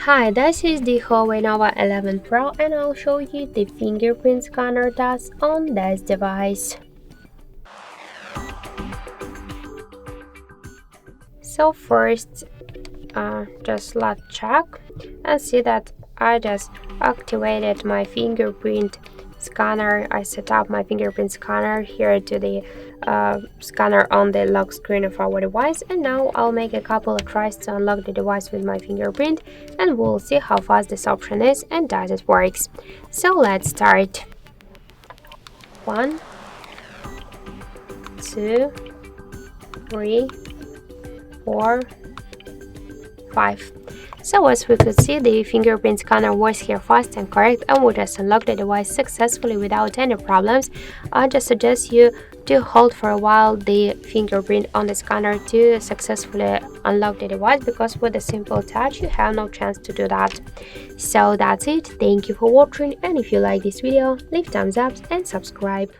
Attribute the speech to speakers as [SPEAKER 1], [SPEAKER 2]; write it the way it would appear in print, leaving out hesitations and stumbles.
[SPEAKER 1] Hi, this is the HUAWEI Nova 11 Pro and I'll show you the fingerprint scanner does on this device. So first, just let's check and see that I just activated my fingerprint scanner. I set up my fingerprint scanner here to the scanner on the lock screen of our device, and now I'll make a couple of tries to unlock the device with my fingerprint and we'll see how fast this option is and does it works. So let's start. 1, 2, 3, 4, 5. So as we could see, the fingerprint scanner works here fast and correct, and we just unlock the device successfully without any problems. I just suggest you to hold for a while the fingerprint on the scanner to successfully unlock the device, because with a simple touch you have no chance to do that. So that's it. Thank you for watching, and if you like this video, leave thumbs up and subscribe.